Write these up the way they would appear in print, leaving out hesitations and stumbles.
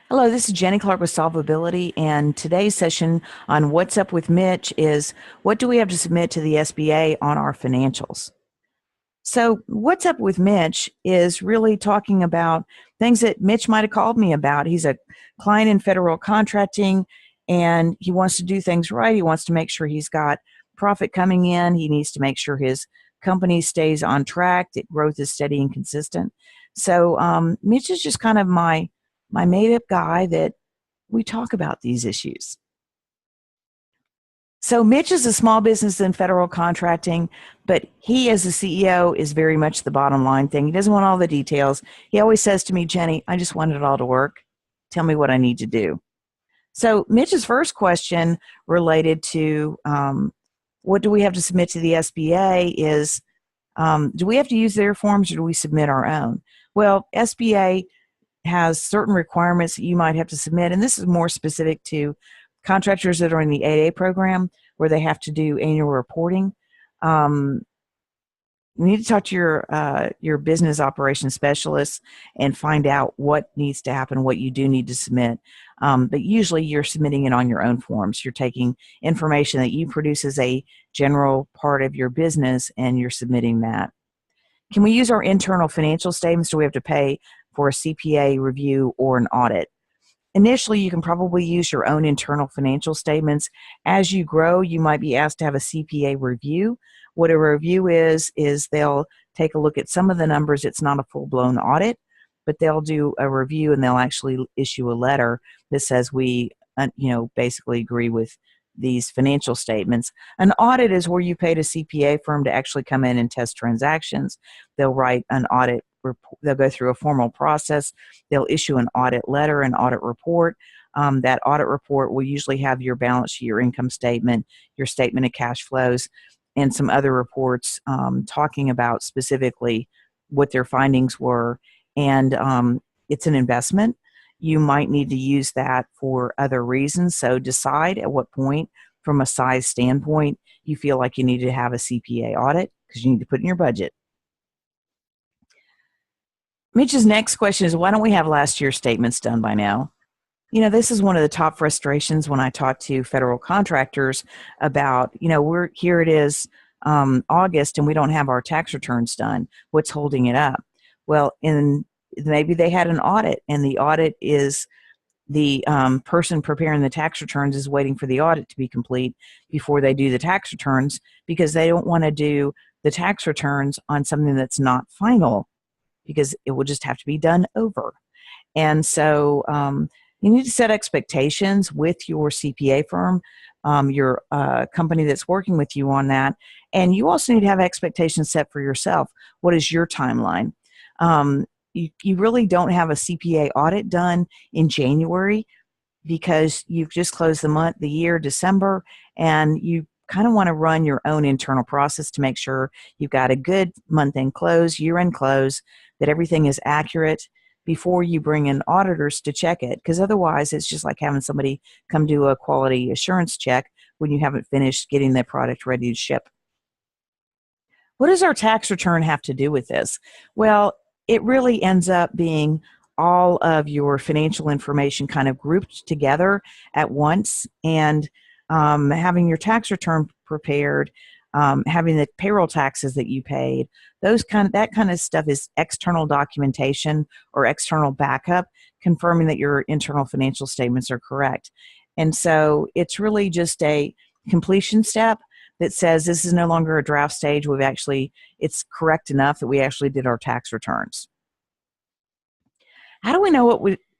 Hello, this is Jenny Clark with Solvability, and today's session on What's Up with Mitch is what do we have to submit to the SBA on our financials? So, What's Up with Mitch is really talking about things that Mitch might have called me about. He's a client in federal contracting and he wants to do things right. He wants to make sure he's got profit coming in. He needs to make sure his company stays on track, that growth is steady and consistent. So, Mitch is just kind of my made up guy that we talk about these issues. So Mitch is a small business in federal contracting, but he as the CEO is very much the bottom line thing. He doesn't want all the details. He always says to me, Jenny, I just want it all to work. Tell me what I need to do. So Mitch's first question related to what do we have to submit to the SBA is, do we have to use their forms or do we submit our own? Well, SBA has certain requirements that you might have to submit, and this is more specific to contractors that are in the 8A program where they have to do annual reporting. You need to talk to your business operations specialist and find out what needs to happen, what you do need to submit. But usually you're submitting it on your own forms. You're taking information that you produce as a general part of your business and you're submitting that. Can we use our internal financial statements? Do we have to pay for a CPA review or an audit? Initially, you can probably use your own internal financial statements. As you grow, you might be asked to have a CPA review. What a review is they'll take a look at some of the numbers. It's not a full-blown audit, but they'll do a review and they'll actually issue a letter that says we, basically agree with these financial statements. An audit is where you paid a CPA firm to actually come in and test transactions. They'll write an audit report. They'll go through a formal process. They'll issue an audit letter, an audit report. That audit report will usually have your balance sheet, your income statement, your statement of cash flows, and some other reports talking about specifically what their findings were. And it's an investment. You might need to use that for other reasons. So decide at what point, from a size standpoint, you feel like you need to have a CPA audit because you need to put in your budget. Mitch's next question is, why don't we have last year's statements done by now? This is one of the top frustrations when I talk to federal contractors about, we're here, it is August and we don't have our tax returns done. What's holding it up? Well, maybe they had an audit and the audit is the person preparing the tax returns is waiting for the audit to be complete before they do the tax returns because they don't want to do the tax returns on something that's not final because it will just have to be done over. And so you need to set expectations with your CPA firm, your company that's working with you on that. And you also need to have expectations set for yourself. What is your timeline? You really don't have a CPA audit done in January because you've just closed the year, December, and you kind of want to run your own internal process to make sure you've got a good month-end close, year-end close, that everything is accurate before you bring in auditors to check it, because otherwise it's just like having somebody come do a quality assurance check when you haven't finished getting the product ready to ship. What does our tax return have to do with this? Well, it really ends up being all of your financial information kind of grouped together at once, and having your tax return prepared, having the payroll taxes that you paid, that kind of stuff is external documentation or external backup confirming that your internal financial statements are correct. And so it's really just a completion step that says this is no longer a draft stage. It's correct enough that we actually did our tax returns. How do we know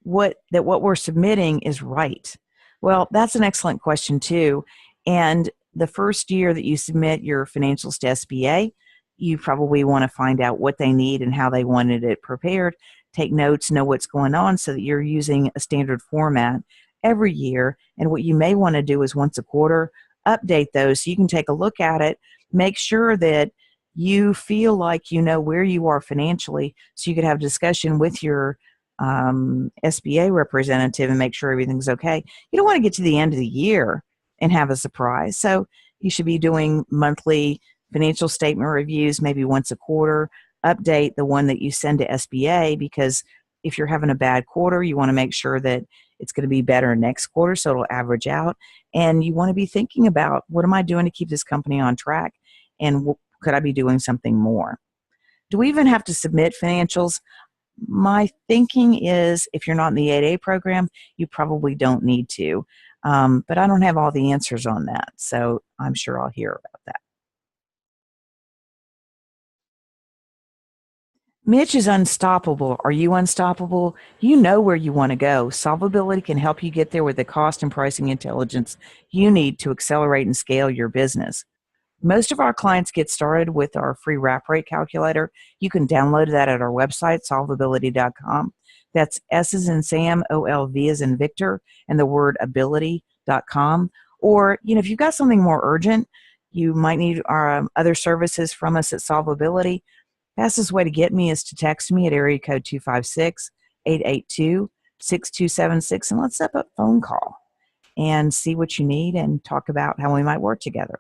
what we're submitting is right? Well, that's an excellent question too. And the first year that you submit your financials to SBA, you probably want to find out what they need and how they wanted it prepared. Take notes, know what's going on so that you're using a standard format every year. And what you may want to do is once a quarter, update those so you can take a look at it, make sure that you feel like you know where you are financially so you could have a discussion with your SBA representative and make sure everything's okay. You don't want to get to the end of the year and have a surprise. So you should be doing monthly financial statement reviews, maybe once a quarter. Update the one that you send to SBA because if you're having a bad quarter, you want to make sure that it's going to be better next quarter, so it'll average out. And you want to be thinking about, what am I doing to keep this company on track? And could I be doing something more? Do we even have to submit financials? My thinking is, if you're not in the 8A program, you probably don't need to. But I don't have all the answers on that, so I'm sure I'll hear about that. Mitch is unstoppable. Are you unstoppable? You know where you want to go. Solvability can help you get there with the cost and pricing intelligence you need to accelerate and scale your business. Most of our clients get started with our free wrap rate calculator. You can download that at our website, solvability.com. That's S as in Sam, OLV as in Victor, and the word ability.com. Or, if you've got something more urgent, you might need our other services from us at Solvability. Fastest way to get me is to text me at area code 256-882-6276, and let's set up a phone call and see what you need and talk about how we might work together.